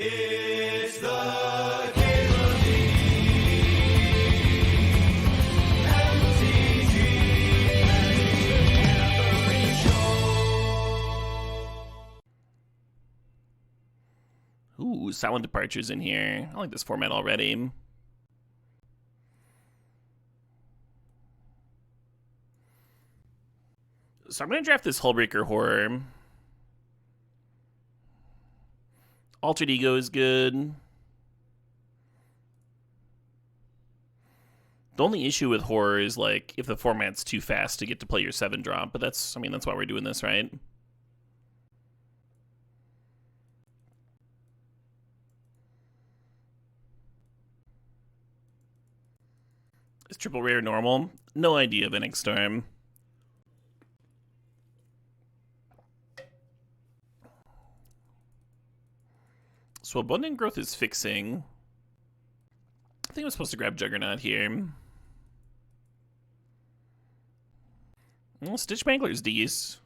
It's the Game of the MTGO Show. Ooh, Silent Departures in here. I like this format already. So I'm going to draft this Hullbreaker Horror. Altered Ego is good. The only issue with Horror is, like, if the format's too fast to get to play your 7-drop, but that's why we're doing this, right? Is triple rare normal? No idea of NX Storm. So Abundant Growth is fixing. I think I'm supposed to grab Juggernaut here. Well, Stitch Mangler's decent.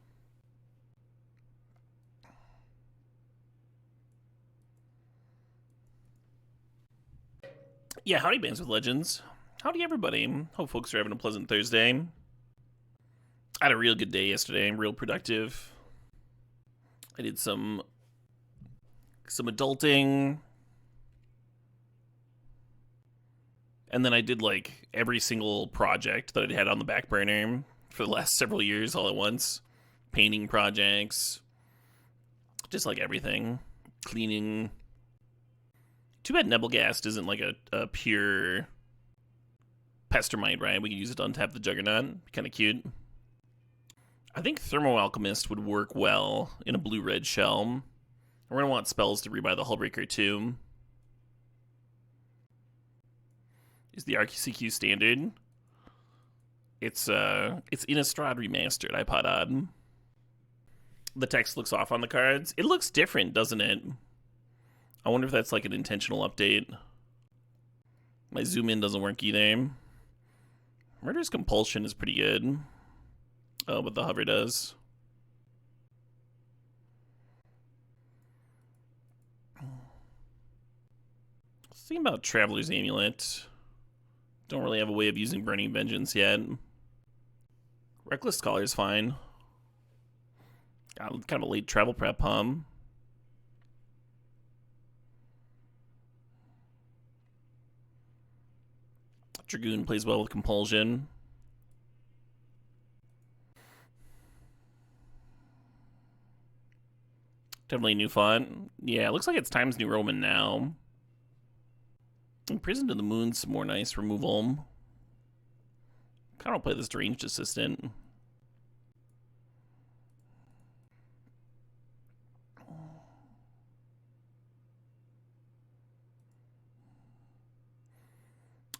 Yeah, howdy Bands with Legends. Howdy everybody. Hope folks are having a pleasant Thursday. I had a real good day yesterday. Real productive. I did some adulting. And then I did, like, every single project that I'd had on the back burner for the last several years all at once. Painting projects. Just, like, everything. Cleaning. Too bad Nebelgast isn't, like, a pure Pestermite, right? We can use it to untap the Juggernaut. Kind of cute. I think Thermo Alchemist would work well in a blue-red shell. We're going to want spells to rebuy the Hullbreaker too. Is the RCQ standard? It's Innistrad Remastered, iPod odd. The text looks off on the cards. It looks different, doesn't it? I wonder if that's like an intentional update. My zoom in doesn't work either. Murderous Compulsion is pretty good. Oh, but the hover does. Thinking about Traveler's Amulet. Don't really have a way of using Burning Vengeance yet. Reckless Scholar is fine. Got kind of a late travel prep, Dragoon plays well with Compulsion. Definitely a new font. Yeah, it looks like it's Times New Roman now. Imprisoned to the Moon's some more nice removal. Kind of play this Deranged Assistant.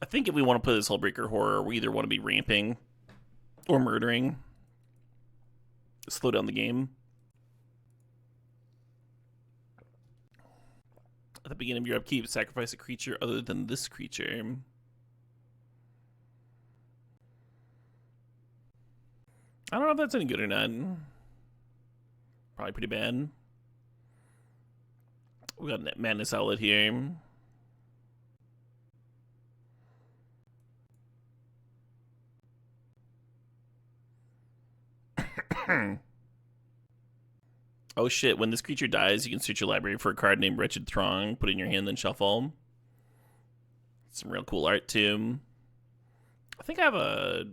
I think if we want to play this Hullbreaker Horror, we either want to be ramping or murdering. Slow down the game. At the beginning of your upkeep, sacrifice a creature other than this creature. I don't know if that's any good or not. Probably pretty bad. We got a Madness Outlet here. Oh shit, when this creature dies, you can search your library for a card named Wretched Throng, put it in your hand, then shuffle. Some real cool art, too. I think I have a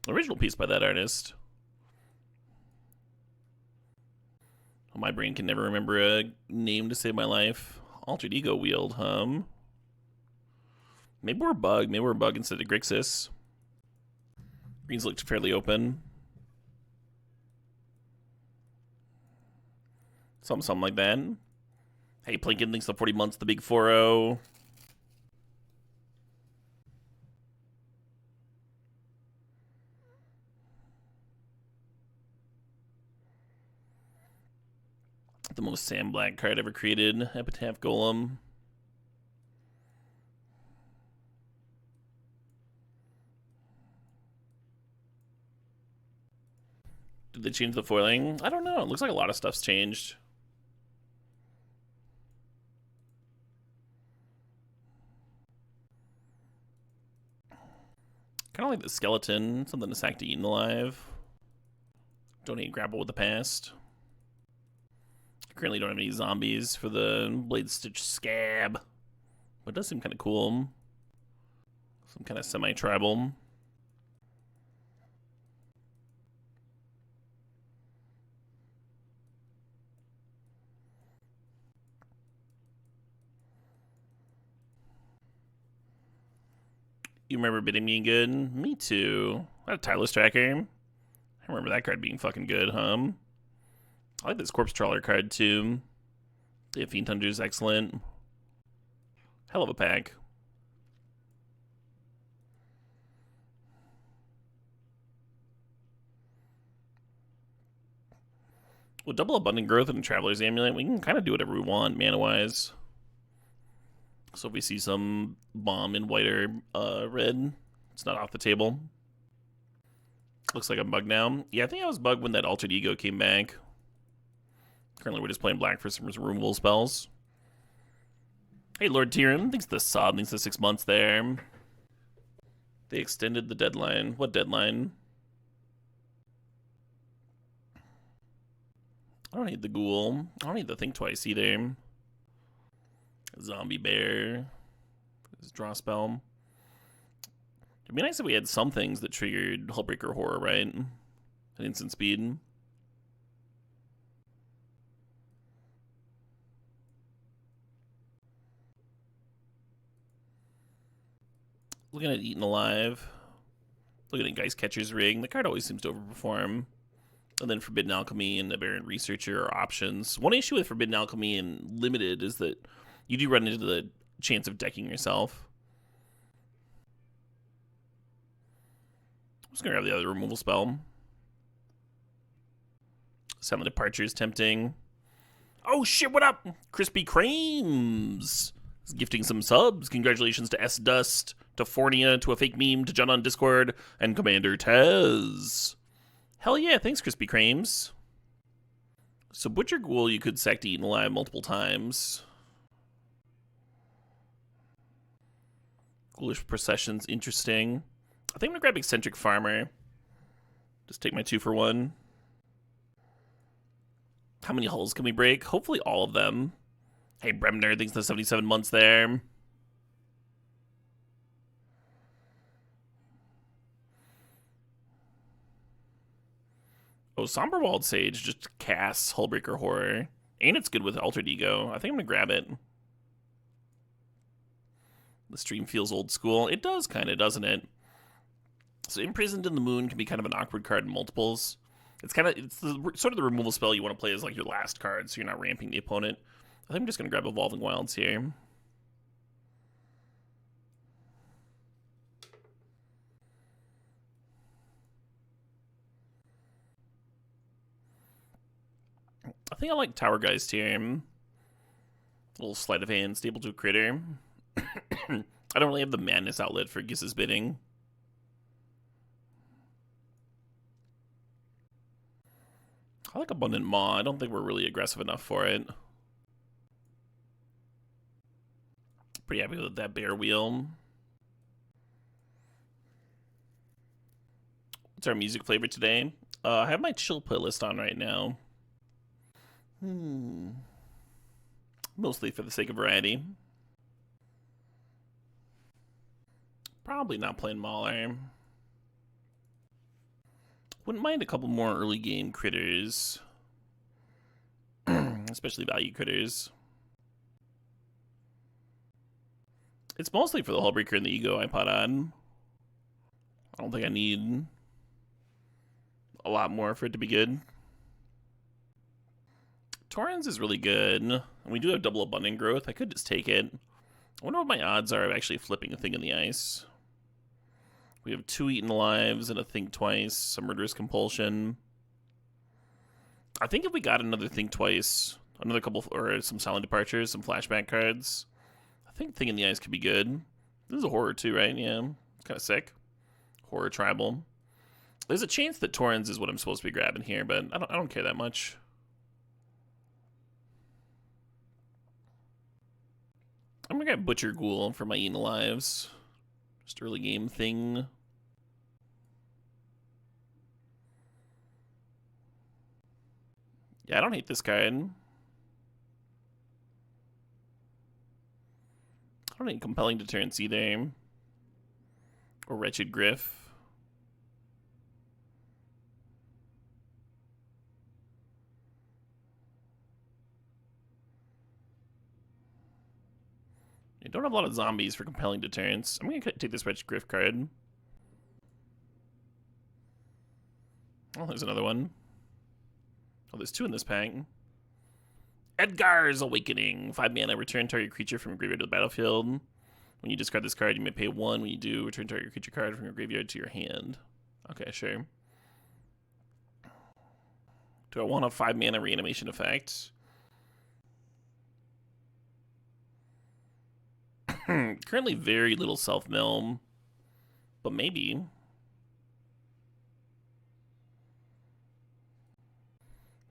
original piece by that artist. Oh, my brain can never remember a name to save my life. Altered Ego Wield, Maybe we're Bug. Maybe we're Bug instead of Grixis. Greens looked fairly open. Something like that. Hey, Plinkin thinks the 40 months the big 4-0. The most Sam Black card ever created. Epitaph Golem. Did they change the foiling? I don't know. It looks like a lot of stuff's changed. Kind of like the skeleton, something to sack to eaten alive. Donate grapple with the past. Currently don't have any zombies for the Blade Stitch Scab. But it does seem kind of cool. Some kind of semi-tribal. You remember bidding me good? Me too. That Tireless Tracker. I remember that card being fucking good, huh? I like this Corpse Trawler card too. The Fiend Hunter is excellent. Hell of a pack. With double Abundant Growth and Traveler's Amulet, we can kind of do whatever we want mana-wise. So if we see some bomb in white or red, it's not off the table. Looks like I'm bugged now. Yeah, I think I was bugged when that Altered Ego came back. Currently, we're just playing black for some removal spells. Hey, Lord Tyrion. Thanks to the sub. Thanks to 6 months there. They extended the deadline. What deadline? I don't need the Ghoul. I don't need the Think Twice either. Zombie Bear. This draw spell. It'd be nice if we had some things that triggered Hullbreaker Horror, right? At instant speed. Looking at Eaten Alive. Looking at Geist Catcher's Ring. The card always seems to overperform. And then Forbidden Alchemy and Aberrant Researcher are options. One issue with Forbidden Alchemy and Limited is that you do run into the chance of decking yourself. I'm just going to grab the other removal spell. Silent Departure is tempting. Oh shit, what up? Crispy Creams is gifting some subs. Congratulations to S Dust, to Fornia, to a fake meme, to John on Discord, and Commander Tez. Hell yeah, thanks Crispy Creams. So Butcher Ghoul you could sack to Eaten Alive multiple times. Ghoulish Procession's interesting. I think I'm gonna grab Eccentric Farmer. Just take my 2 for 1. How many hulls can we break? Hopefully all of them. Hey, Bremner, thanks for the 77 months there. Oh, Somberwald Sage just casts Hullbreaker Horror. And it's good with Altered Ego. I think I'm gonna grab it. The stream feels old school. It does kind of, doesn't it? So Imprisoned in the Moon can be kind of an awkward card in multiples. It's sort of the removal spell you want to play as like your last card, so you're not ramping the opponent. I think I'm just gonna grab Evolving Wilds here. I think I like Tower Geist here. A little sleight of hand, stable to a critter. I don't really have the madness outlet for Giss's bidding. I like Abundant Maw. I don't think we're really aggressive enough for it. Pretty happy with that bear wheel. What's our music flavor today? I have my chill playlist on right now. Mostly for the sake of variety. Probably not playing Mauler. Wouldn't mind a couple more early game critters. Especially value critters. It's mostly for the Hullbreaker and the Ego I put on. I don't think I need a lot more for it to be good. Torrens is really good. And we do have double Abundant Growth. I could just take it. I wonder what my odds are of actually flipping a Thing in the Ice. We have 2 Eaten Lives and a Think Twice, a Murderous Compulsion. I think if we got another Think Twice, another couple, or some Silent Departures, some flashback cards, I think Thing in the Ice could be good. This is a horror too, right? Yeah, it's kind of sick. Horror tribal. There's a chance that Torrens is what I'm supposed to be grabbing here, but I don't care that much. I'm gonna grab Butcher Ghoul for my Eaten Lives. Just early game thing. Yeah, I don't hate this card. I don't hate Compelling Deterrence either. Or Wretched Griff. I don't have a lot of zombies for Compelling Deterrence. I'm going to take this Wretched Griff card. Oh, there's another one. Oh, there's two in this pack. Edgar's Awakening. 5 mana, return target creature from your graveyard to the battlefield. When you discard this card, you may pay 1. When you do, return target creature card from your graveyard to your hand. Okay, sure. Do I want a 5 mana reanimation effect? Currently very little self-mill, but maybe.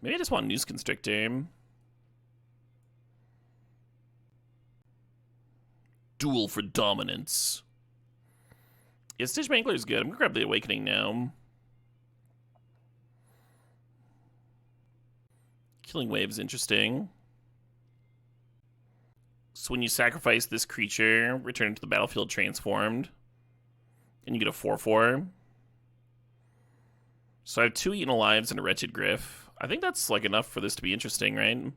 Maybe I just want Noose Constrictor. Duel for Dominance. Yeah, Stitch Mangler is good. I'm gonna grab the Awakening now. Killing Wave is interesting. So when you sacrifice this creature, return it to the battlefield transformed, and you get a 4/4. So I have 2 Eaten Alives and a Wretched Griff. I think that's like enough for this to be interesting, right?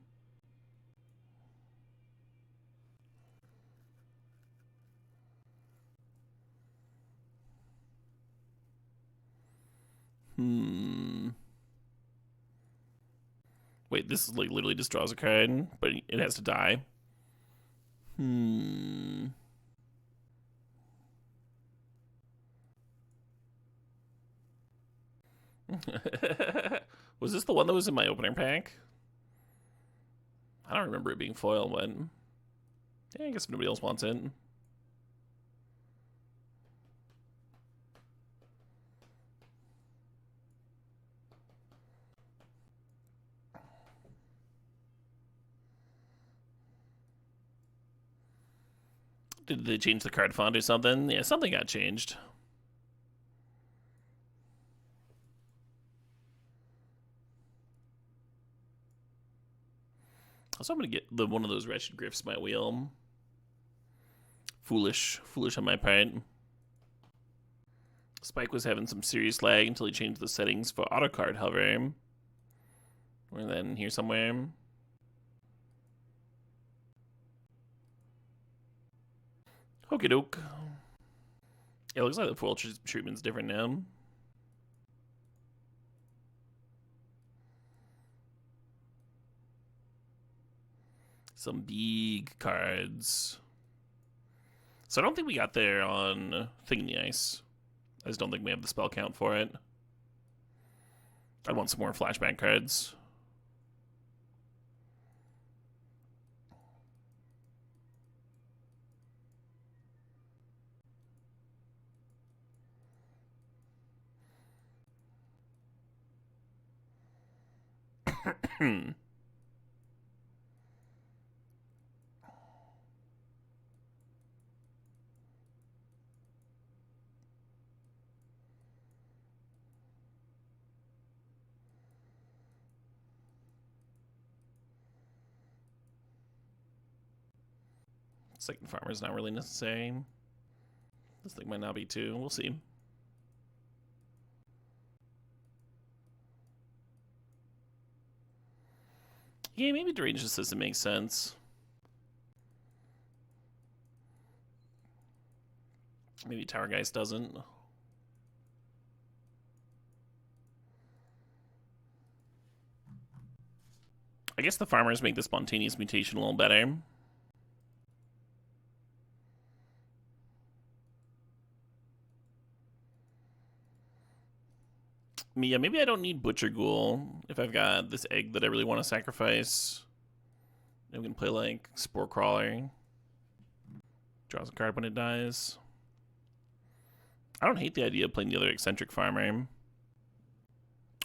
Wait, this is like literally just draws a card, but it has to die. Was this the one that was in my opener pack? I don't remember it being foil, but yeah, I guess if nobody else wants it. Did they change the card font or something? Yeah, something got changed. So I'm gonna get one of those Wretched Griffs my wheel. Foolish on my part. Spike was having some serious lag until he changed the settings for auto card hover. We're then here somewhere. Okie doke. It looks like the foil treatment's different now. Some big cards. So I don't think we got there on Thing in the Ice. I just don't think we have the spell count for it. I want some more flashback cards. Second Farmer's not really necessary. This thing might not be too. We'll see. Yeah, maybe Deranged Assistant makes sense. Maybe Tower Geist doesn't. I guess the farmers make the spontaneous mutation a little better. Yeah, maybe I don't need Butcher Ghoul if I've got this egg that I really want to sacrifice. Maybe we can play like Spore Crawler. Draws a card when it dies. I don't hate the idea of playing the other eccentric farmer.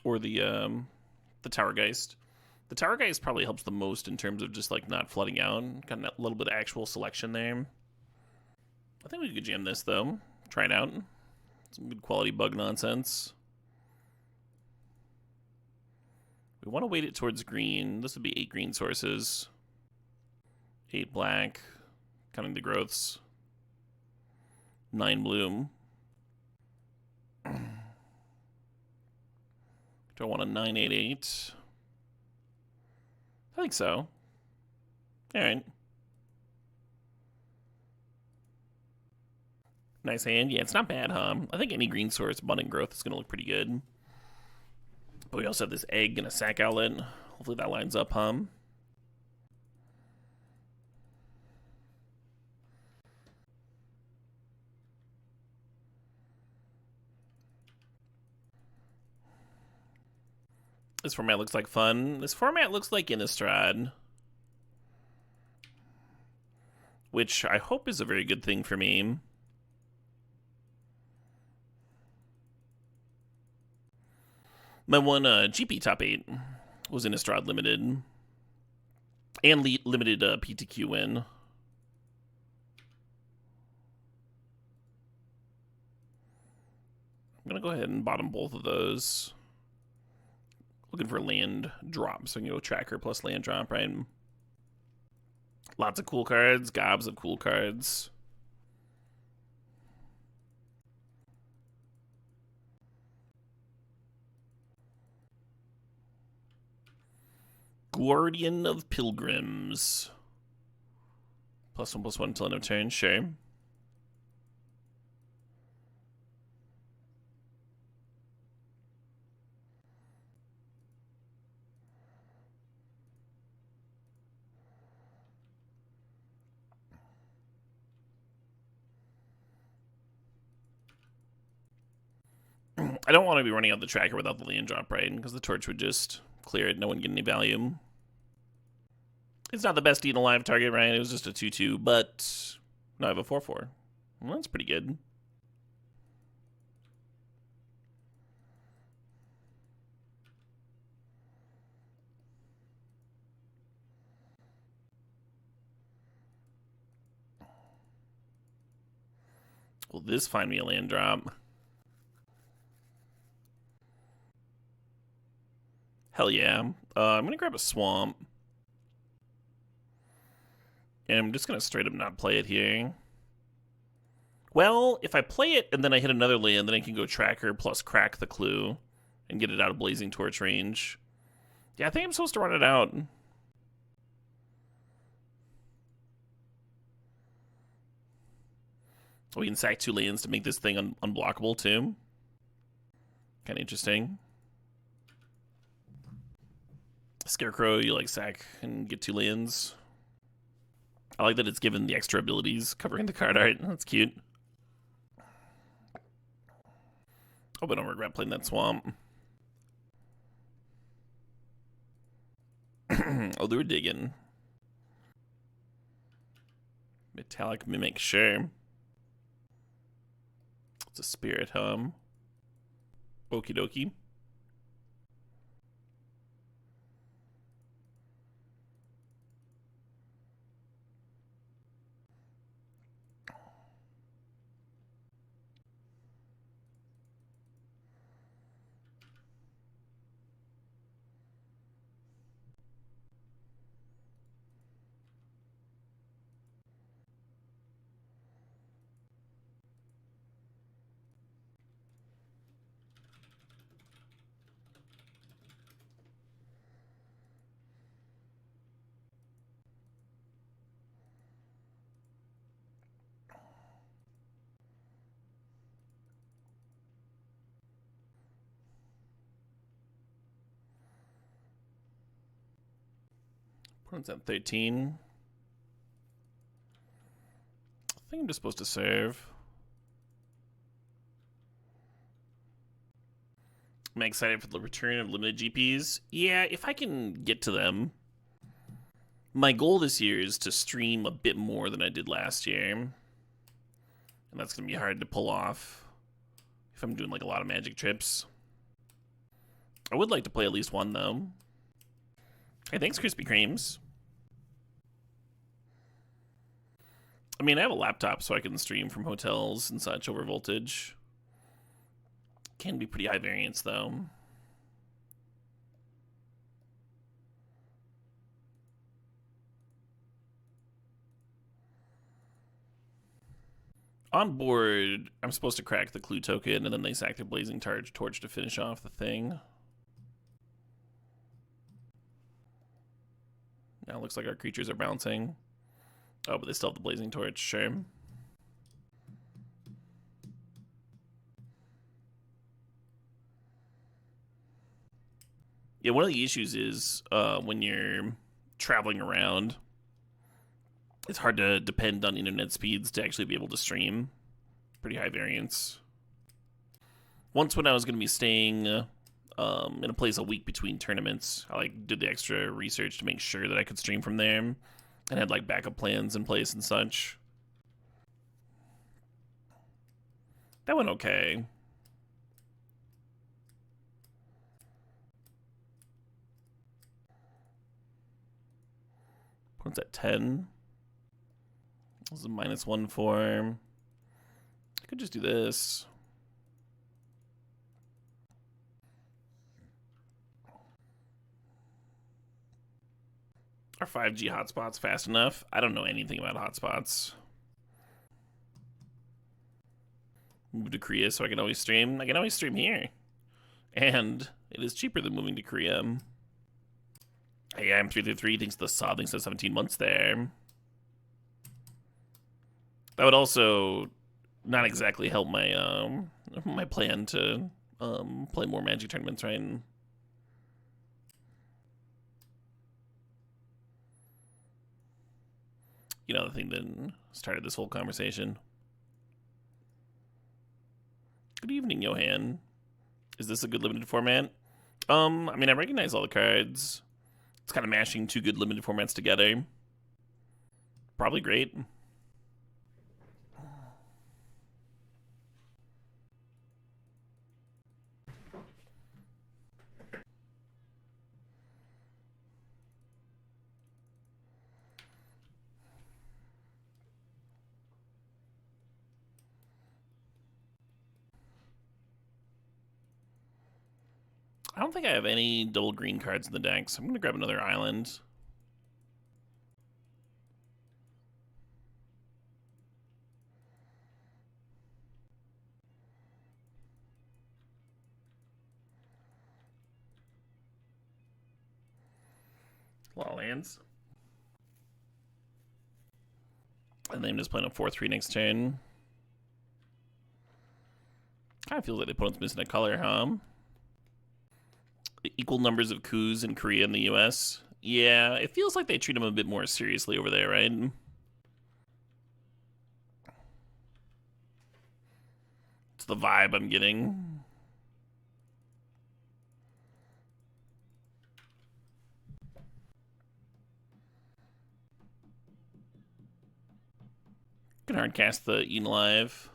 Or the Tower Geist. The Tower Geist probably helps the most in terms of just like not flooding out. Got a little bit of actual selection there. I think we could jam this though. Try it out. Some good quality bug nonsense. We want to weight it towards green. This would be 8 green sources. 8 black. Counting the growths. 9 bloom. Do I want a 988? I think so. Alright. Nice hand. Yeah, it's not bad, huh? I think any green source abundant growth is going to look pretty good. But we also have this egg and a sack outlet. Hopefully that lines up, huh? This format looks like fun. This format looks like Innistrad, which I hope is a very good thing for me. My one GP top 8 was Innistrad limited, and limited PTQ win. I'm gonna go ahead and bottom both of those. Looking for land drop, so I can go tracker plus land drop, right? Lots of cool cards, gobs of cool cards. Guardian of Pilgrims. +1/+1 until end of turn, sure. I don't want to be running out the tracker without the land drop, right? Because the torch would just clear it, no one get any value. It's not the best eaten alive target, right? It was just a 2/2, but now I have a 4/4. Well, that's pretty good. Will this find me a land drop? Hell yeah. I'm going to grab a swamp. And I'm just going to straight up not play it here. Well, if I play it and then I hit another land, then I can go tracker plus crack the clue and get it out of Blazing Torch range. Yeah, I think I'm supposed to run it out. We can sack 2 lands to make this thing unblockable too. Kind of interesting. Scarecrow, you like sack and get 2 lands. I like that it's given the extra abilities covering the card art. That's cute. Hope I don't regret playing that swamp. Oh, they were digging. Metallic Mimic, sure. It's a spirit hum. Okie dokie. Opponent's at 13. I think I'm just supposed to serve. Am I excited for the return of limited GPs? Yeah, if I can get to them. My goal this year is to stream a bit more than I did last year. And that's going to be hard to pull off if I'm doing like a lot of Magic trips. I would like to play at least one, though. Hey, thanks, Krispy Kremes. I mean, I have a laptop, so I can stream from hotels and such over voltage. Can be pretty high variance, though. On board, I'm supposed to crack the clue token, and then they sack their blazing torch to finish off the thing. Now it looks like our creatures are bouncing. Oh, but they still have the blazing torch, sure. Yeah, one of the issues is when you're traveling around, it's hard to depend on internet speeds to actually be able to stream. Pretty high variance. Once when I was going to be staying in a place a week between tournaments, I did the extra research to make sure that I could stream from there and had backup plans in place and such. That went okay. Points at 10. This is a -1 form. I could just do this. Are 5G hotspots fast enough? I don't know anything about hotspots. Move to Korea so I can always stream. I can always stream here. And it is cheaper than moving to Korea. Hey, I'm 333 thinks the saw thinks there's 17 months there. That would also not exactly help my my plan to play more Magic tournaments, right? You know, the thing that started this whole conversation. Good evening, Johan. Is this a good limited format? I mean, I recognize all the cards. It's kind of mashing two good limited formats together. Probably great. I don't think I have any double green cards in the deck, so I'm going to grab another island. A lot of lands. And then I'm just playing a 4-3 next turn. Kind of feels like the opponent's missing a color, huh? Equal numbers of coups in Korea and the US. Yeah, it feels like they treat them a bit more seriously over there, right? It's the vibe I'm getting. Can hard cast the Eden Alive.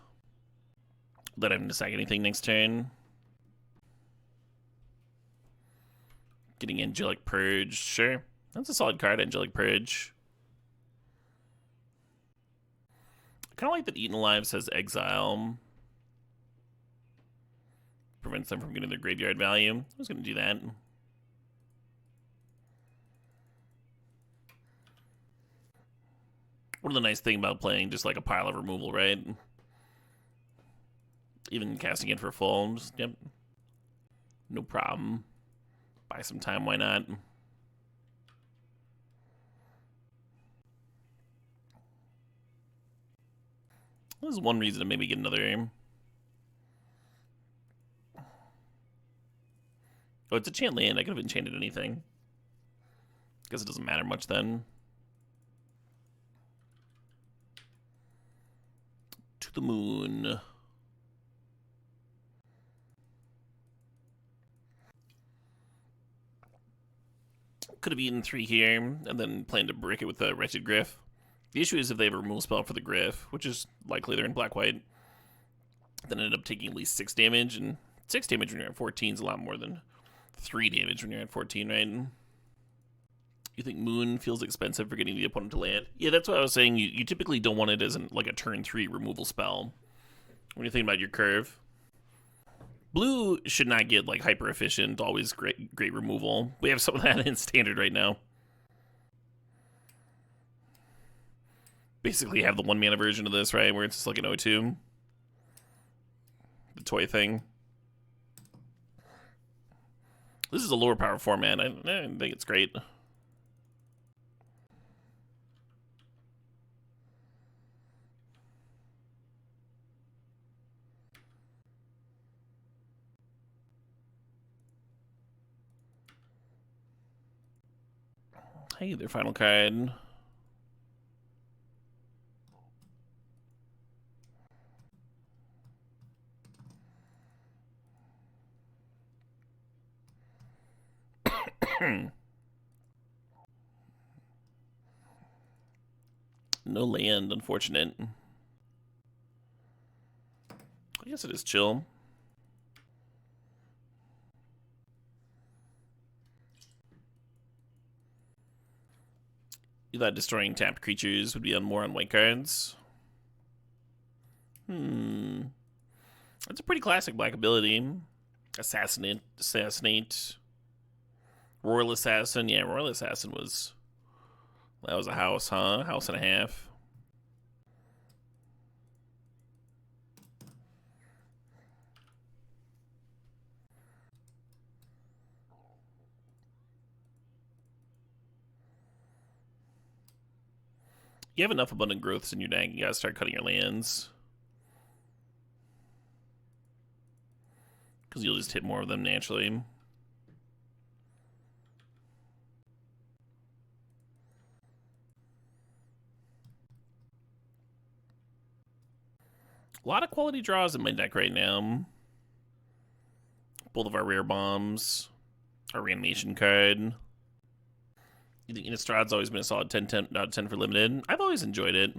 Let him decide anything next turn. Getting Angelic Purge, sure. That's a solid card, Angelic Purge. I kind of like that Eden Alive says Exile. Prevents them from getting their graveyard value. I was going to do that. One of the nice things about playing just like a pile of removal, right? Even casting it for full, just, yep. No problem. Buy some time, why not? This is one reason to maybe get another aim. Oh, it's a chant land. I could have enchanted anything. Guess it doesn't matter much then. To the moon. Could have eaten 3 here, and then planned to brick it with a Wretched Griff. The issue is if they have a removal spell for the Griff, which is likely they're in black-white, then end up taking at least 6 damage, and 6 damage when you're at 14 is a lot more than 3 damage when you're at 14, right? You think Moon feels expensive for getting the opponent to land? Yeah, that's what I was saying. You typically don't want it as like a turn 3 removal spell when you think about your curve. Blue should not get like hyper efficient, always great removal. We have some of that in standard right now. basically have the 1-mana version of this, right? Where it's just like an O2. The toy thing. This is a lower power format. I think it's great. Hey, their final card. No land, unfortunate. I guess it is chill. You thought destroying tapped creatures would be on more on white cards. That's a pretty classic black ability. Assassinate. Royal Assassin. Yeah, Royal Assassin was... That was a house, huh? House and a half. You have enough abundant growths in your deck, you gotta start cutting your lands. Because you'll just hit more of them naturally. A lot of quality draws in my deck right now. Both of our rare bombs. Our reanimation card. You think Innistrad's always been a solid 10 out of 10 for limited? I've always enjoyed it.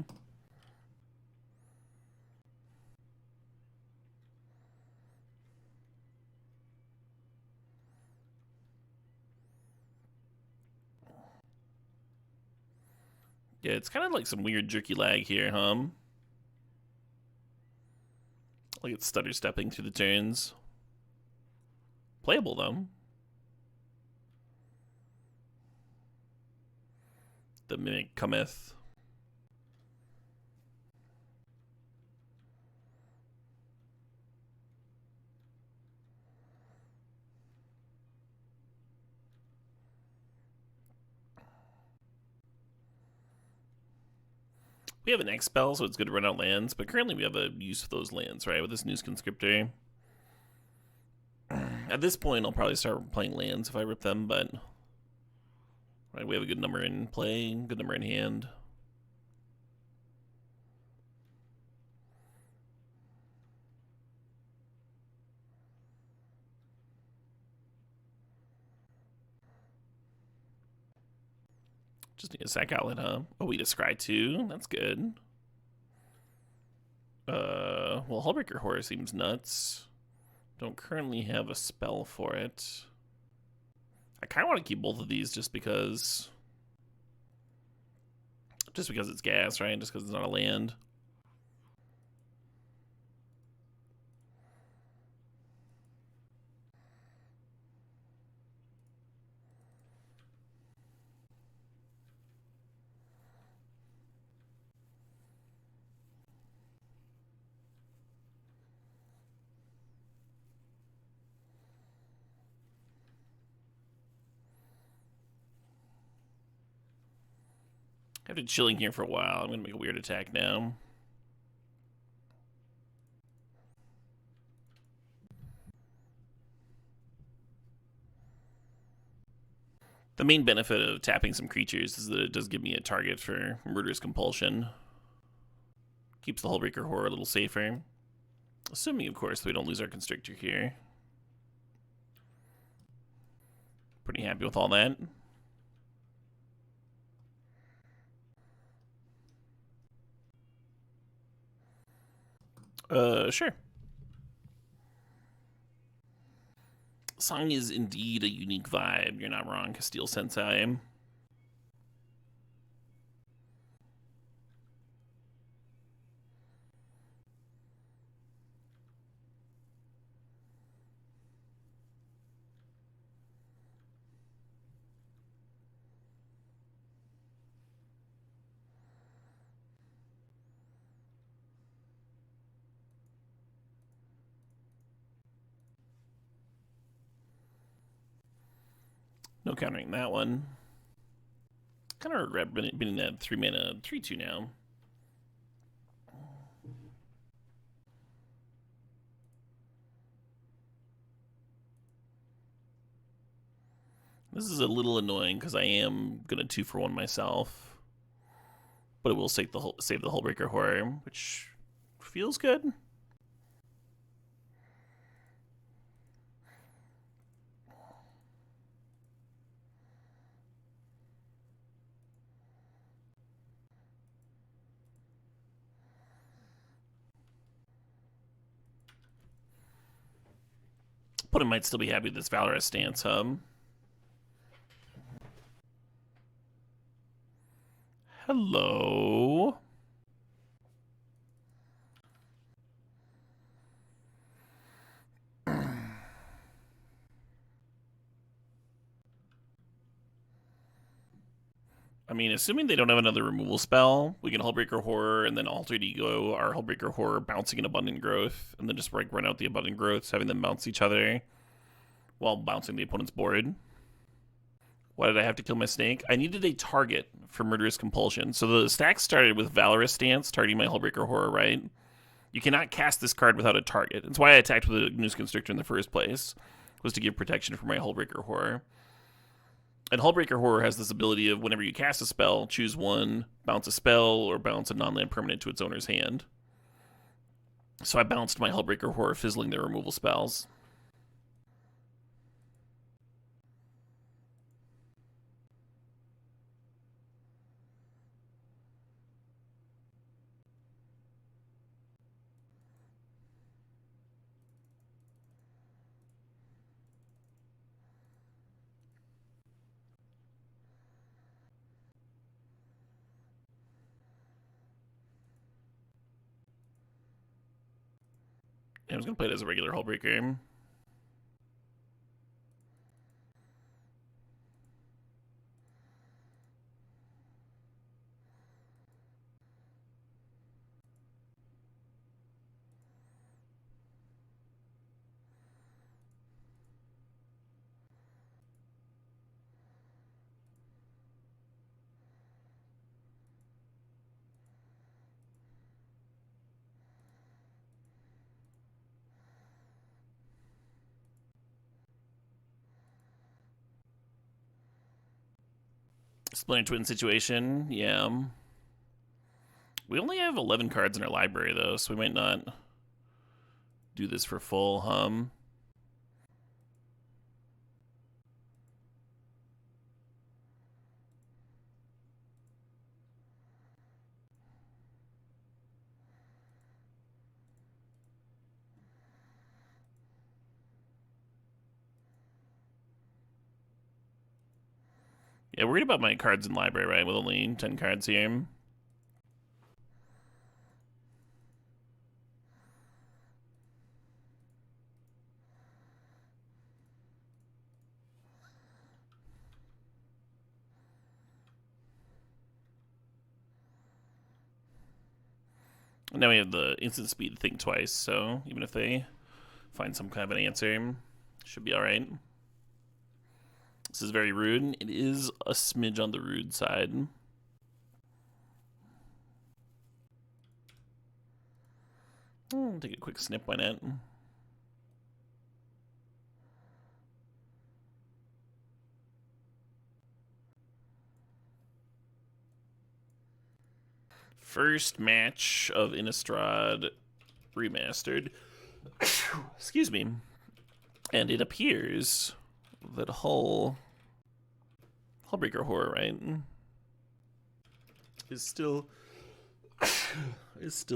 Yeah, it's kind of like some weird jerky lag here, huh? Like it's stutter stepping through the turns. Playable though. The Mimic cometh. We have an X spell, so it's good to run out lands, but currently we have a use for those lands, right? With this News Conscriptor. At this point, I'll probably start playing lands if I rip them, but right, we have a good number in play, good number in hand. Just need a sack outlet, huh? Oh, we just scry too. That's good. Well, Hullbreaker Horror seems nuts. Don't currently have a spell for it. I kind of want to keep both of these just because it's gas, right? Just because it's not a land. I've been chilling here for a while. I'm going to make a weird attack now. The main benefit of tapping some creatures is that it does give me a target for Murderous Compulsion. Keeps the Hullbreaker Horror a little safer. Assuming, of course, that we don't lose our Constrictor here. Pretty happy with all that. Sure. Song is indeed a unique vibe. You're not wrong, Castile Sensei. No countering that one. Kind of regret being that 3 mana 3/2 now. This is a little annoying because I am gonna 2-for-1 myself, but it will save the Hullbreaker Horror, which feels good. Opponent might still be happy with this Valorous stance, Hello. I mean, assuming they don't have another removal spell, we can Hullbreaker Horror and then Altered Ego our Hullbreaker Horror bouncing an Abundant Growth, and then just like run out the Abundant Growths, having them bounce each other while bouncing the opponent's board. Why did I have to kill my snake? I needed a target for Murderous Compulsion. So the stack started with Valorous Stance, targeting my Hullbreaker Horror, right? You cannot cast this card without a target. That's why I attacked with a Noose Constrictor in the first place, was to give protection for my Hullbreaker Horror. And Hullbreaker Horror has this ability of whenever you cast a spell, choose one, bounce a spell, or bounce a non-land permanent to its owner's hand. So I bounced my Hullbreaker Horror, fizzling their removal spells. I was going to play it as a regular Hullbreaker. Splinter Twin situation, yeah. We only have 11 cards in our library, though, so we might not do this for full, Yeah, worried about my cards in library, right? With only 10 cards here. And now we have the instant speed to think twice, so even if they find some kind of an answer, should be alright. This is very rude. It is a smidge on the rude side. I'll take a quick snip on it. First match of Innistrad Remastered. Excuse me. And it appears that Hullbreaker Horror, right, is still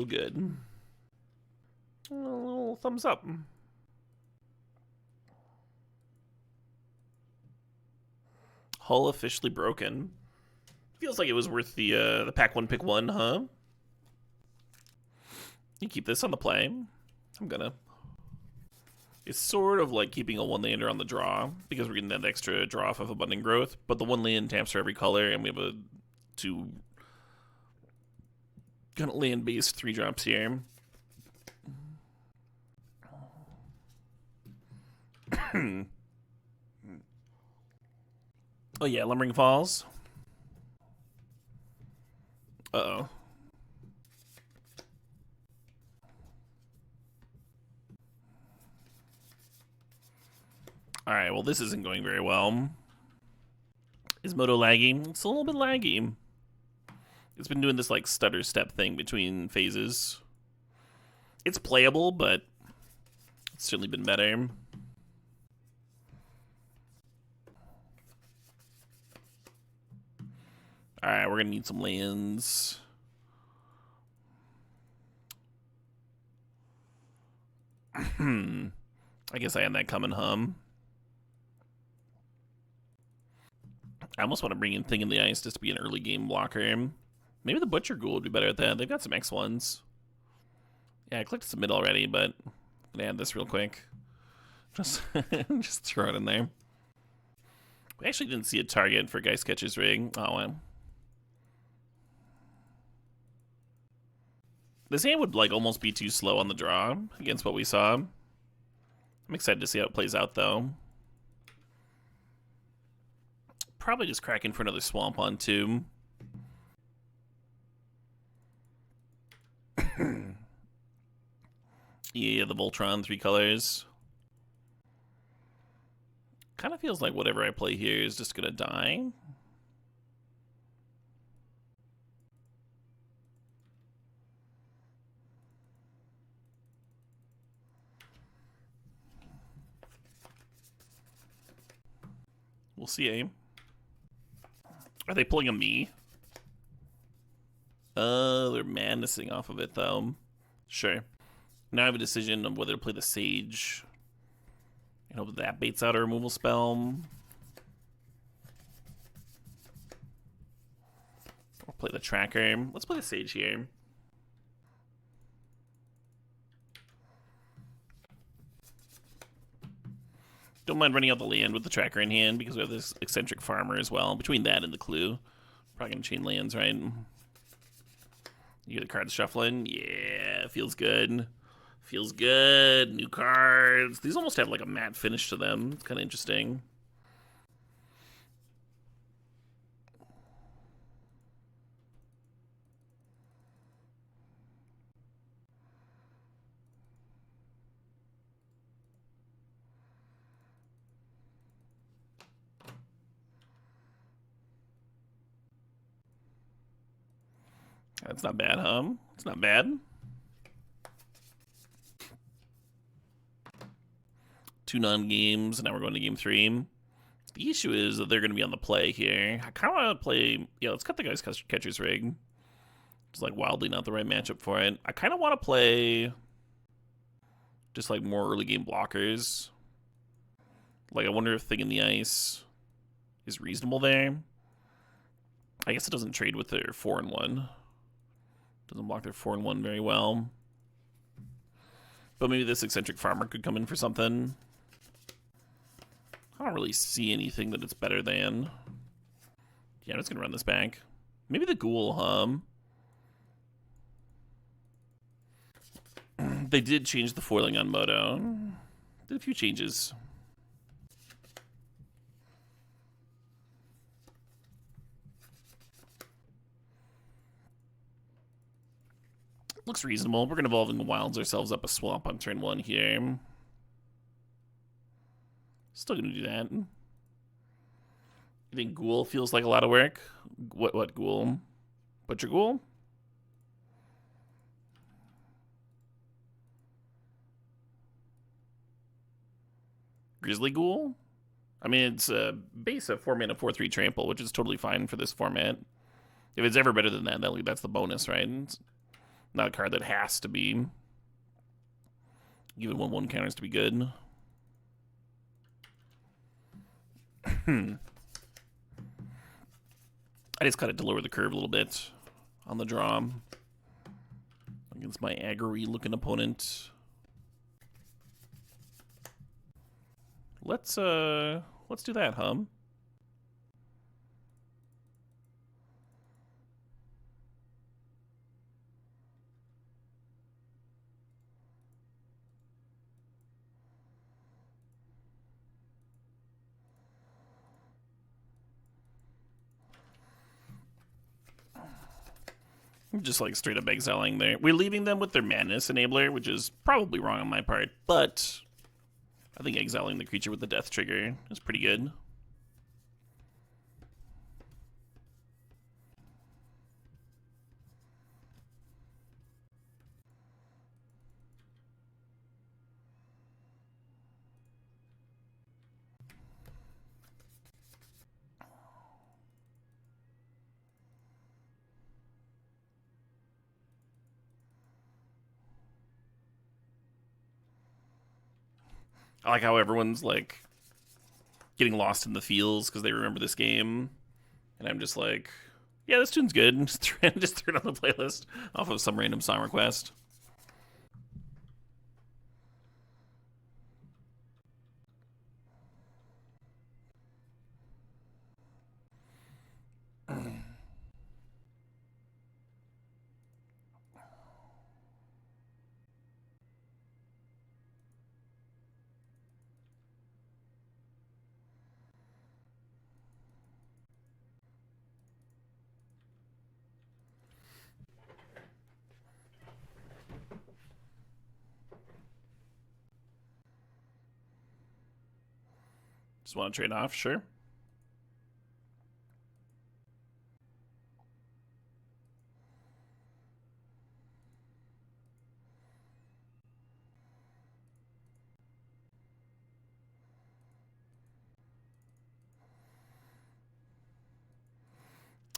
good. A little thumbs up. Hull officially broken. Feels like it was worth the pack one, pick one, huh? You keep this on the play. I'm gonna. It's sort of like keeping a one-lander on the draw, because we're getting that extra draw off of Abundant Growth, but the one land taps for every color, and we have two kind of land-based 3-drops here. Oh yeah, Lumbering Falls. Uh-oh. Alright, well this isn't going very well. Is Moto laggy? It's a little bit laggy. It's been doing this like stutter step thing between phases. It's playable, but it's certainly been better. Alright, we're gonna need some lands. I guess I had that coming, I almost want to bring in Thing in the Ice just to be an early game blocker. Maybe the Butcher Ghoul would be better at that. They've got some X ones. Yeah, I clicked submit already, but I'm gonna add this real quick. Just, just throw it in there. We actually didn't see a target for Geist Catcher's Rig. Oh, well. This hand would like almost be too slow on the draw against what we saw. I'm excited to see how it plays out, though. Probably just cracking for another Swamp on 2. Yeah, the Voltron, 3 colors. Kind of feels like whatever I play here is just gonna die. We'll see, eh? Are they pulling a me? They're madnessing off of it, though. Sure. Now I have a decision of whether to play the Sage. And hope that baits out a removal spell. Or play the Tracker. Let's play the Sage here. Don't mind running out the land with the Tracker in hand because we have this Eccentric Farmer as well. Between that and the Clue. Probably gonna chain lands, right? You hear the cards shuffling? Yeah, feels good. Feels good. New cards. These almost have like a matte finish to them. It's kind of interesting. That's not bad, huh? It's not bad. 2 non-games, and now we're going to game 3. The issue is that they're going to be on the play here. I kind of want to play... Yeah, let's cut the Geist Catcher's Rig. It's like wildly not the right matchup for it. I kind of want to play just like more early game blockers. Like I wonder if Thing in the Ice is reasonable there. I guess it doesn't trade with their 4-1. Doesn't block their 4-1 very well. But maybe this Eccentric Farmer could come in for something. I don't really see anything that it's better than. Yeah, I'm just gonna run this back. Maybe the Ghoul, They did change the foiling on Moto. Did a few changes. Looks reasonable. We're gonna Evolving the Wilds ourselves up a swamp on turn 1 here. Still gonna do that. You think Ghoul feels like a lot of work? What Ghoul? Butcher Ghoul? Grizzly Ghoul? I mean, it's a base of 4-mana 4/3 trample, which is totally fine for this format. If it's ever better than that, that's the bonus, right? It's not a card that has to be. Given 1/1 counters to be good. I just cut it to lower the curve a little bit on the draw against my aggro looking opponent. Let's do that, Just like straight up exiling there. We're leaving them with their madness enabler, which is probably wrong on my part, but I think exiling the creature with the death trigger is pretty good. I like how everyone's like getting lost in the fields because they remember this game, and I'm just like, yeah, this tune's good. Just throw it on the playlist off of some random song request. Just want to trade off, sure.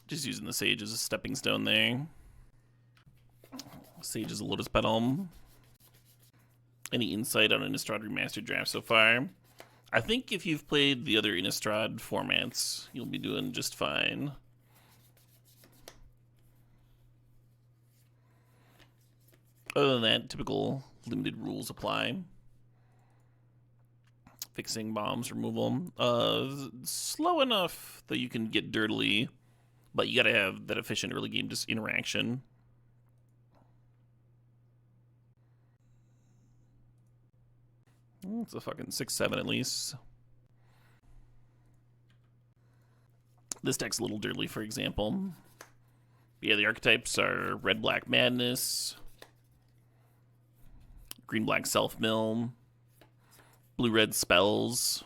Just using the Sage as a stepping stone there. Sage is a Lotus Petal. Any insight on Innistrad Remastered draft so far? I think if you've played the other Innistrad formats, you'll be doing just fine. Other than that, typical limited rules apply. Fixing bombs, removal. Slow enough that you can get dirtily, but you gotta have that efficient early game just interaction. It's a fucking 6-7 at least. This deck's a little dirtly, for example. But yeah, the archetypes are red-black madness, green-black self-mill, blue-red spells,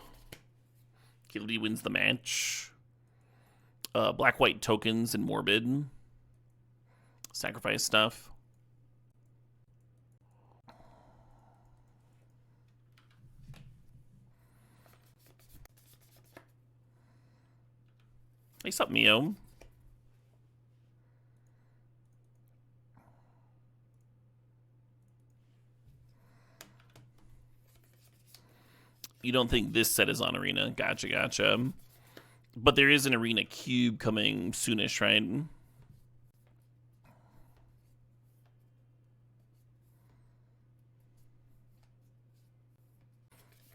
Killedy wins the match, black-white tokens and morbid, sacrifice stuff. What's up, Mio? You don't think this set is on Arena? Gotcha, gotcha. But there is an Arena Cube coming soonish, right?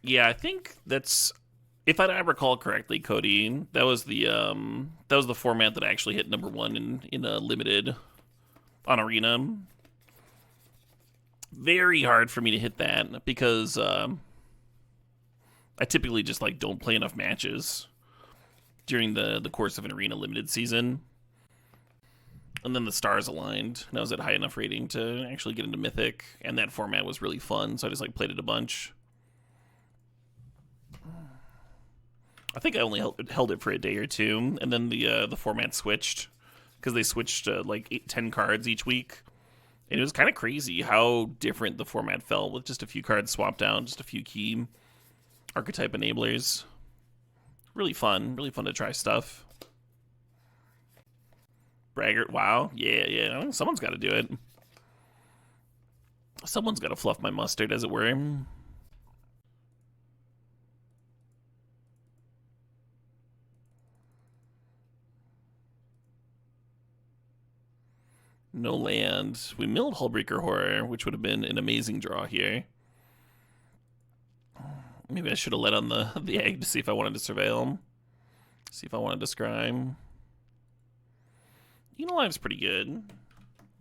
Yeah, I think that's, if I recall correctly, Cody, that was the format that actually hit #1 in a limited on Arena. Very hard for me to hit that because I typically just like don't play enough matches during the course of an Arena limited season. And then the stars aligned, and I was at high enough rating to actually get into Mythic, and that format was really fun, so I just like played it a bunch. I think I only held it for a day or two, and then the format switched because they switched like 10 cards each week, and it was kind of crazy how different the format felt with just a few cards swapped out, just a few key archetype enablers. Really fun to try stuff. Braggart, wow, yeah. I think someone's got to do it. Someone's got to fluff my mustard, as it were. No land. We milled Hullbreaker Horror, which would have been an amazing draw here. Maybe I should have let on the egg to see if I wanted to surveil. See if I wanted to scry. Unalive's pretty good.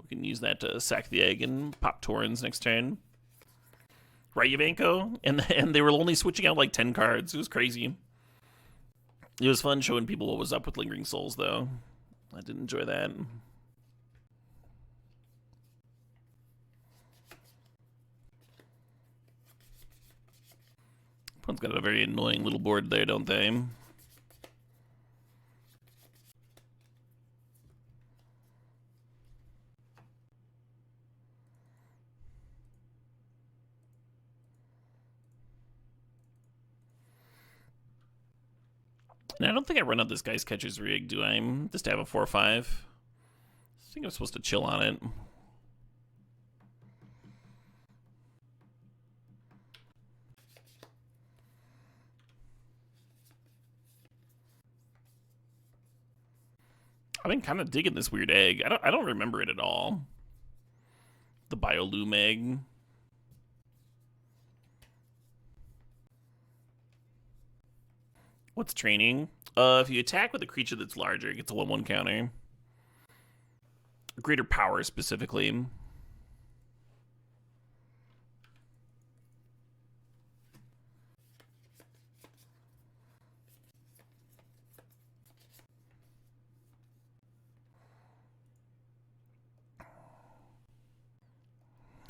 We can use that to sack the egg and pop Torrens next turn. Right, Yavanko? And they were only switching out like 10 cards. It was crazy. It was fun showing people what was up with Lingering Souls, though. I did enjoy that. One's got a very annoying little board there, don't they? And I don't think I run out this guy's catcher's rig, do I? Just to have a 4-5. I think I'm supposed to chill on it. I've been kind of digging this weird egg. I don't remember it at all. The Biolume egg. What's training? If you attack with a creature that's larger, it gets a 1/1 counter. Greater power specifically.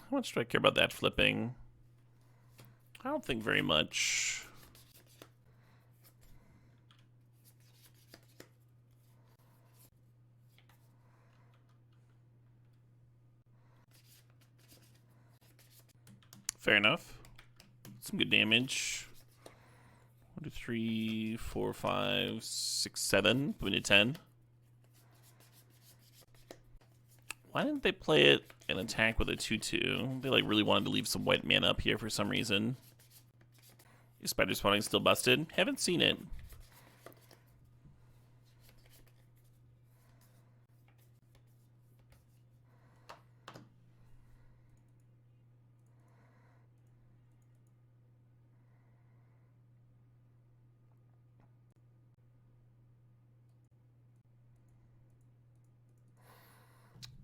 How much do I care about that flipping? I don't think very much. Fair enough. Some good damage. 1, 2, 3, 4, 5, 6, 7. Put me to 10. Why didn't they play it and attack with a 2/2? They like really wanted to leave some white mana up here for some reason. Is spider spawning still busted? Haven't seen it.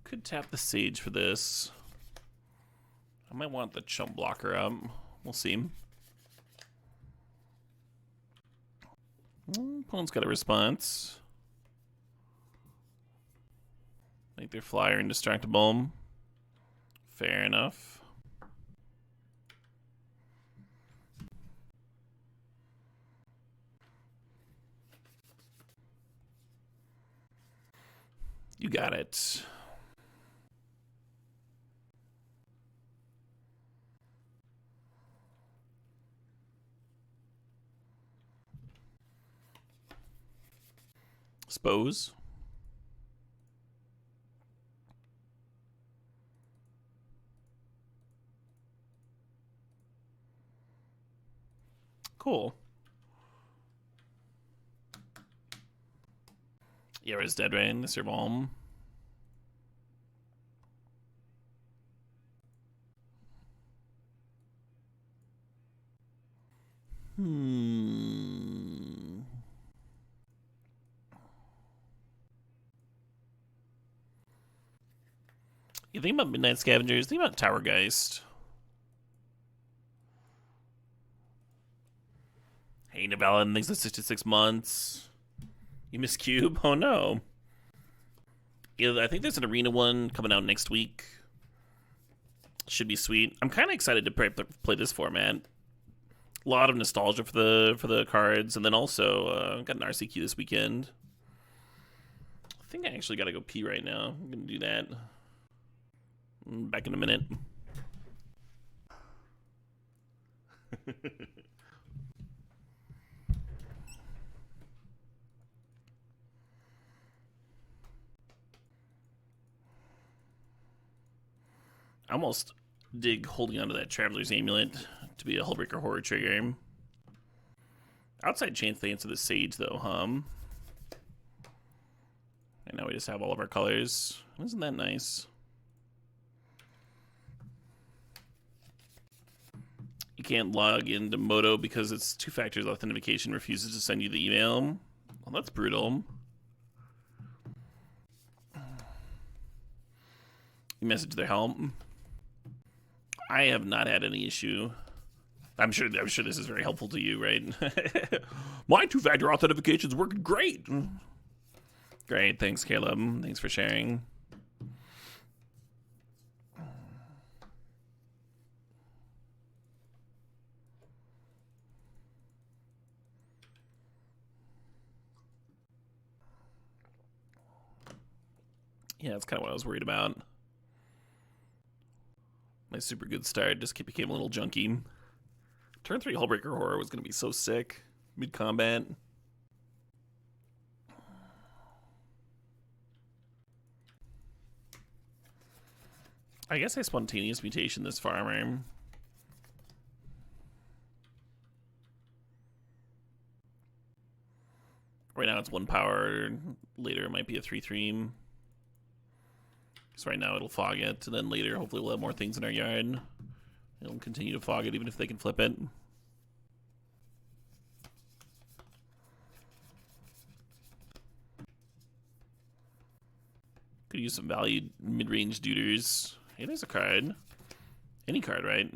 Could tap the Sage for this. I might want the Chump Blocker up. We'll see. Opponent's got a response. Make their flyer indestructible. Fair enough. You got it. Suppose. Cool. Yeah, it's dead rain, the Servalm. You think about Midnight Scavengers, think about Tower Geist. Hey, Navalin, thanks for 66 months. You miss Cube? Oh no. Yeah, I think there's an arena one coming out next week. Should be sweet. I'm kind of excited to play this format. A lot of nostalgia for the cards, and then also got an RCQ this weekend. I think I actually got to go pee right now. I'm gonna do that. Back in a minute. I almost dig holding onto that Traveler's Amulet to be a Hullbreaker Horror trigger. Outside chance they answer the Sage, though, And now we just have all of our colors. Isn't that nice? You can't log into Moto because its two-factor authentication refuses to send you the email. Well, that's brutal. You message their help. I have not had any issue. I'm sure this is very helpful to you, right? My two-factor authentication's working great. Great, thanks, Caleb. Thanks for sharing. Yeah, that's kind of what I was worried about. My super good start just became a little junky. Turn 3 Hullbreaker Horror was going to be so sick mid-combat. I guess I Spontaneous Mutation this farmer. Right now it's 1 power. Later it might be a 3/3. So right now it'll fog it, and then later hopefully we'll have more things in our yard. It'll continue to fog it even if they can flip it. Could use some valued mid-range duders. Hey, there's a card. Any card, right?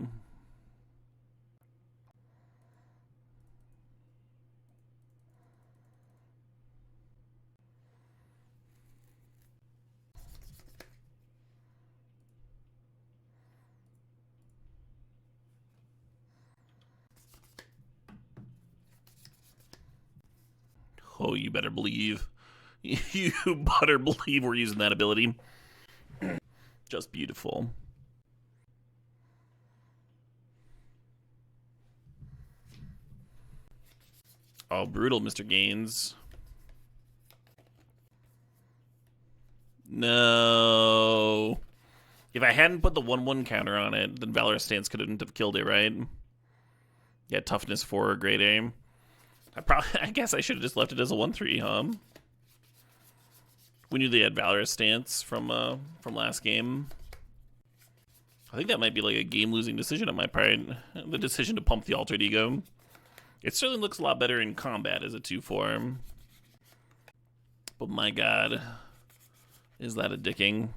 Oh, you better believe. You better believe we're using that ability. Just beautiful. Oh, brutal, Mr. Gaines. No. If I hadn't put the 1/1 counter on it, then Valorous Stance couldn't have killed it, right? Yeah, toughness 4, great aim. I guess I should have just left it as a 1/3, huh? We knew they had Valorous Stance from last game. I think that might be like a game-losing decision on my part. The decision to pump the Altered Ego. It certainly looks a lot better in combat as a 2/4. But my god, is that addicting?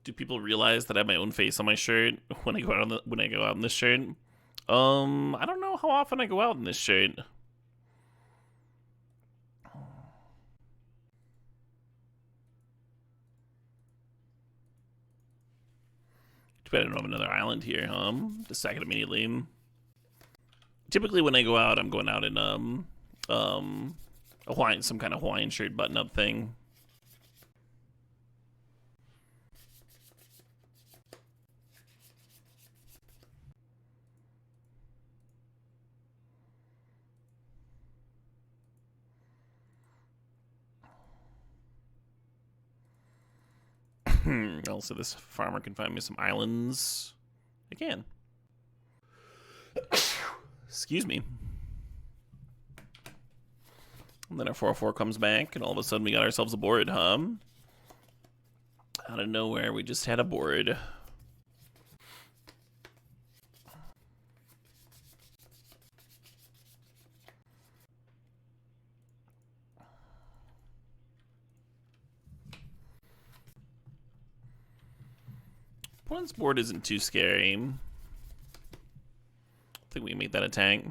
Do people realize that I have my own face on my shirt when I go out in this shirt? I don't know how often I go out in this shirt. Too bad I don't have another island here, huh? Just sack it immediately. Typically when I go out, I'm going out in some kind of Hawaiian shirt button-up thing. Also, this farmer can find me some islands. I can. Excuse me. And then our 4/4 comes back, and all of a sudden we got ourselves a board, huh? Out of nowhere, we just had a board. Opponent's board isn't too scary. I think we can make that attack.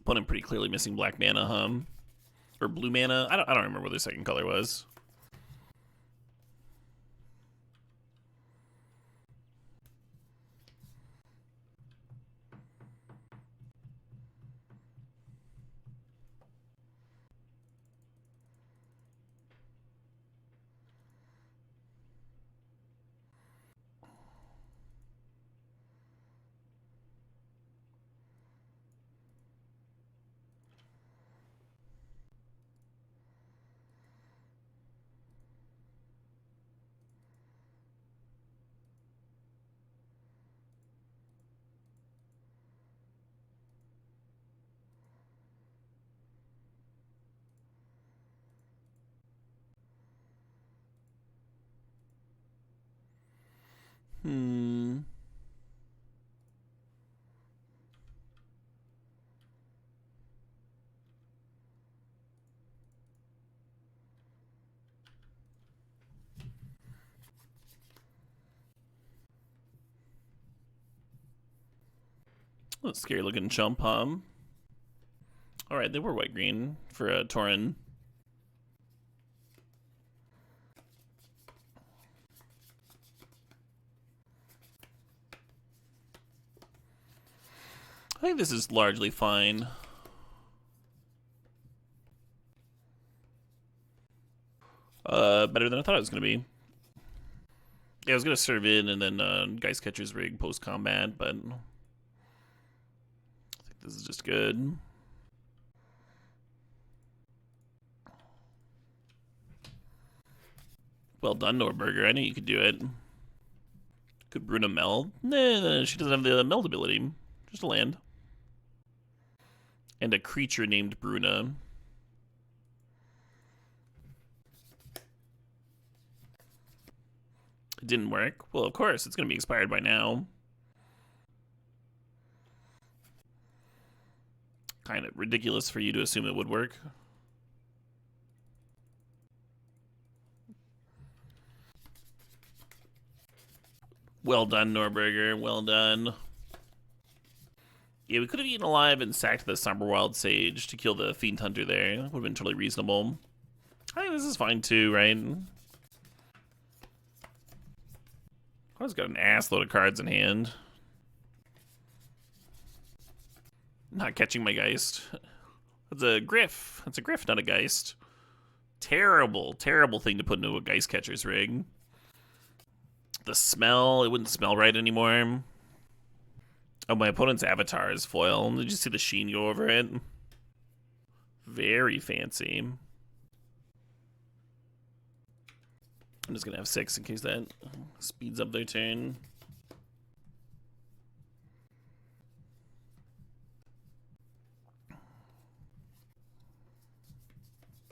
Opponent pretty clearly missing black mana, huh? Or blue mana? I don't remember what the second color was. That's a scary looking chump, huh? Alright, they were white-green for Tauren. I think this is largely fine. Better than I thought it was going to be. Yeah, I was going to serve in and then Geist Catcher's Rig post-combat, but I think this is just good. Well done, Norberger. I knew you could do it. Could Bruna meld? Nah, she doesn't have the meld ability. Just a land. And a creature named Bruna. It didn't work. Well, of course, it's going to be expired by now. Kind of ridiculous for you to assume it would work. Well done, Norberger. Well done. Yeah, we could have eaten alive and sacked the Somberwild Sage to kill the Fiend Hunter there. That would have been totally reasonable. I think this is fine too, right? I've got an ass load of cards in hand. Not catching my Geist. That's a Griff. That's a Griff, not a Geist. Terrible, terrible thing to put into a Geist Catcher's Rig. The smell, it wouldn't smell right anymore. Oh, my opponent's avatar is foil. Did you see the sheen go over it? Very fancy. I'm just going to have 6 in case that speeds up their turn.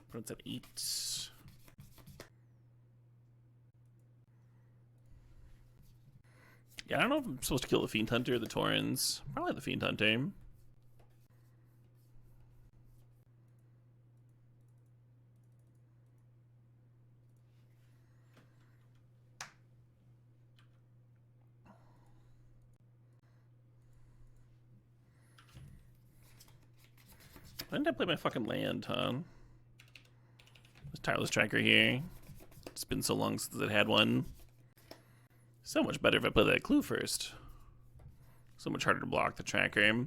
Opponent's at 8. Yeah, I don't know if I'm supposed to kill the Fiend Hunter or the Taurens. Probably the Fiend Hunter. Why didn't I play my fucking land, huh? This Tireless Tracker here. It's been so long since it had one. So much better if I play that clue first. So much harder to block the tracker. I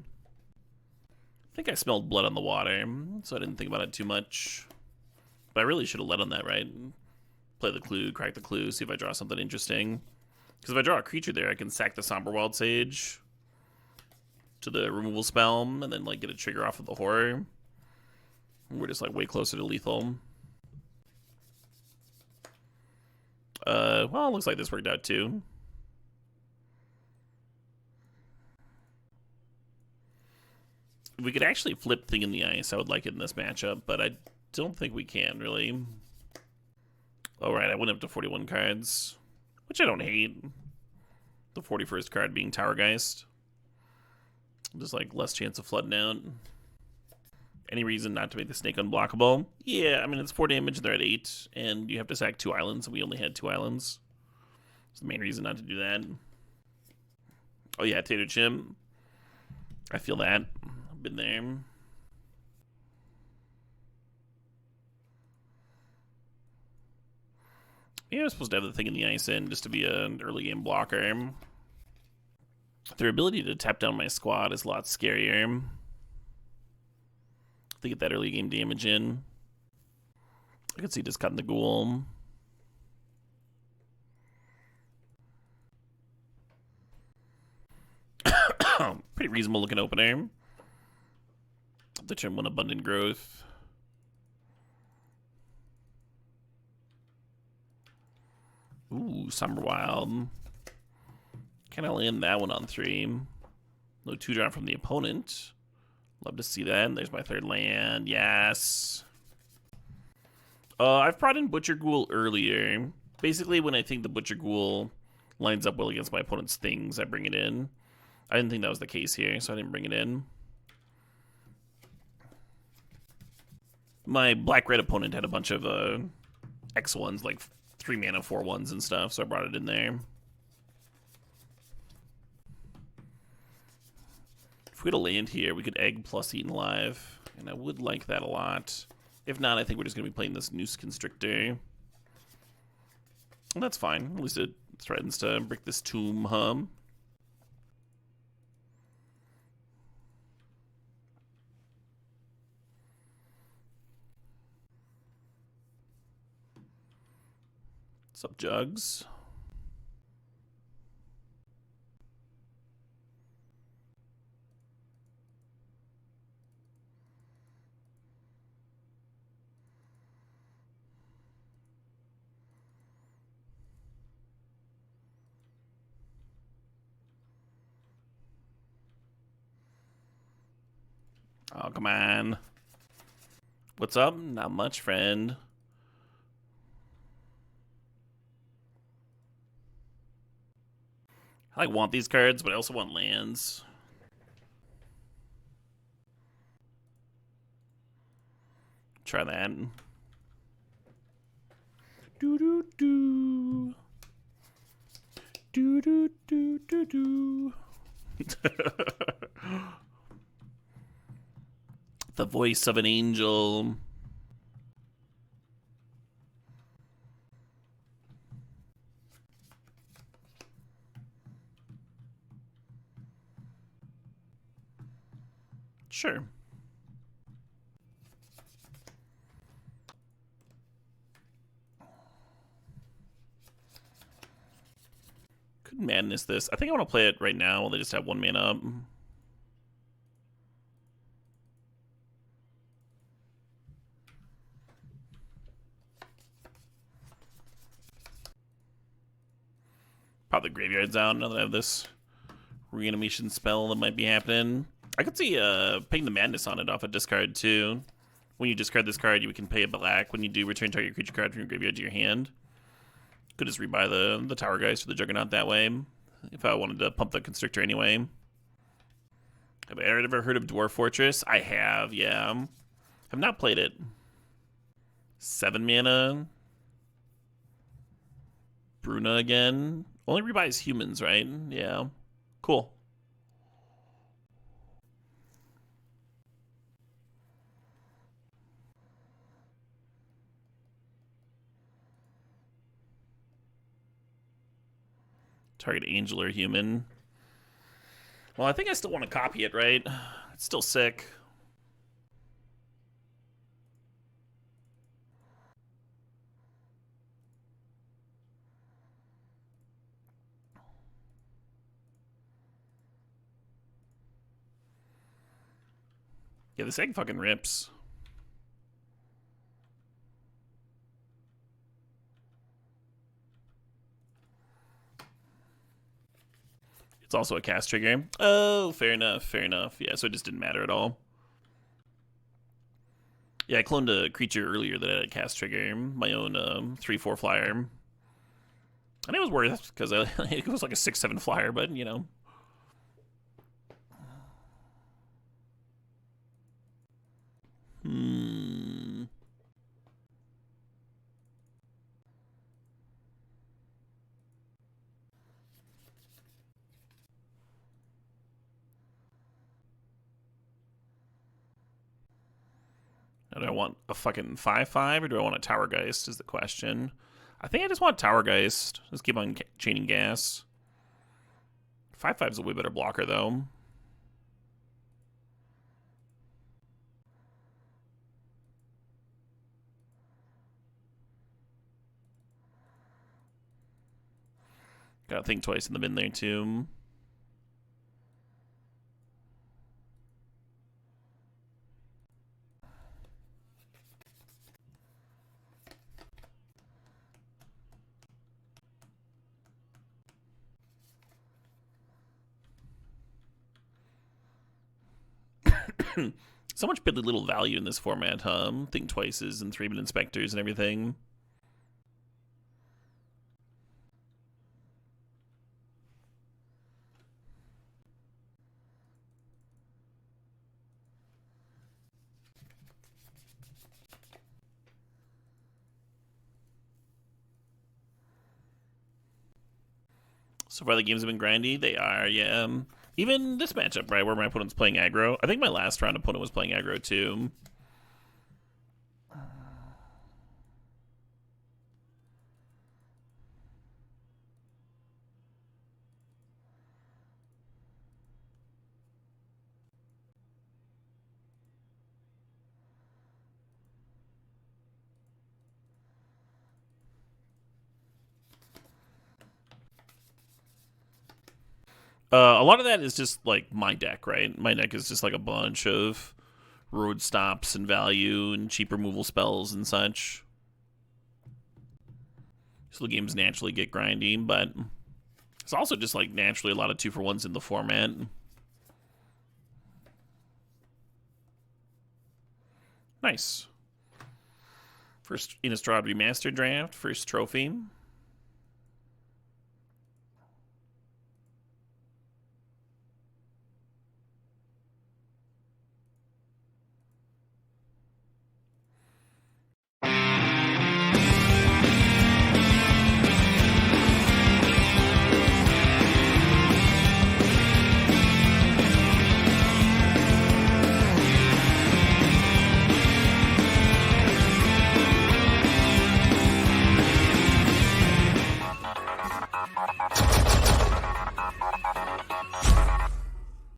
think I smelled blood on the water, so I didn't think about it too much. But I really should have led on that, right? Play the clue, crack the clue, see if I draw something interesting. Because if I draw a creature there, I can sack the Somberwild Sage to the removal spell, and then like get a trigger off of the horror. We're just like way closer to lethal. Well, it looks like this worked out too. If we could actually flip Thing in the Ice, I would like it in this matchup, but I don't think we can, really. Oh, right, I went up to 41 cards, which I don't hate. The 41st card being Towergeist. Just, like, less chance of flooding out. Any reason not to make the snake unblockable? Yeah, I mean, it's 4 damage, they're at 8, and you have to sack 2 islands, and we only had 2 islands. It's the main reason not to do that. Oh, yeah, Tater Chim. I feel that. I've been there. Yeah, I was supposed to have the Thing in the Ice in just to be an early game blocker. Their ability to tap down my squad is a lot scarier. To get that early game damage in. I could see just cutting the Ghoul. Pretty reasonable looking opener. The turn 1 Abundant Growth. Ooh, Summerwild. Can I land that one on 3? No 2-drop from the opponent. Love to see that. There's my 3rd land. Yes. I've brought in Butcher Ghoul earlier. Basically, when I think the Butcher Ghoul lines up well against my opponent's things, I bring it in. I didn't think that was the case here, so I didn't bring it in. My black-red opponent had a bunch of X1s, like 3 mana 4/1s and stuff, so I brought it in there. If we had a land here, we could egg plus Eaten Alive, and I would like that a lot. If not, I think we're just going to be playing this Noose Constrictor. And that's fine. At least it threatens to break this tomb hum. What's up, Jugs? Oh, come on. What's up? Not much, friend. I want these cards, but I also want lands. Try that. Do do do. Do do do do do. The voice of an angel. Sure. Could madness this. I think I want to play it right now while they just have 1 mana up. Pop the graveyards out now that I have this reanimation spell that might be happening. I could see paying the madness on it off a discard too. When you discard this card, you can pay it black. When you do, return target creature card from your graveyard to your hand. Could just rebuy the Tower Geist for the Juggernaut that way, if I wanted to pump the Constrictor anyway. Have I ever heard of Dwarf Fortress? I have, yeah. Have not played it. 7 mana. Bruna again. Only rebuys humans, right? Yeah. Cool. Target angel or human. Well, I think I still want to copy it, right? It's still sick. Yeah, this egg fucking rips. It's also a cast trigger. Oh, fair enough, fair enough. Yeah, so it just didn't matter at all. Yeah, I cloned a creature earlier that had a cast trigger, my own 3/4 flyer. And it was worth it, because it was like a 6/7 flyer, but, you know. Do I want a fucking 5/5 or do I want a Tower Geist is the question. I think I just want Tower Geist. Just keep on chaining gas. 5/5 is a way better blocker, though. Gotta think twice in the bin there, too. So much piddly little value in this format, huh? Think twices and 3-man inspectors and everything. So far the games have been grindy. They are, yeah. Even this matchup, right, where my opponent's playing aggro. I think my last round opponent was playing aggro, too. A lot of that is just like my deck, right? My deck is just like a bunch of road stops and value and cheap removal spells and such. So the games naturally get grindy, but it's also just like naturally a lot of 2-for-1s in the format. Nice. First Innistrad Remastered draft, first trophy.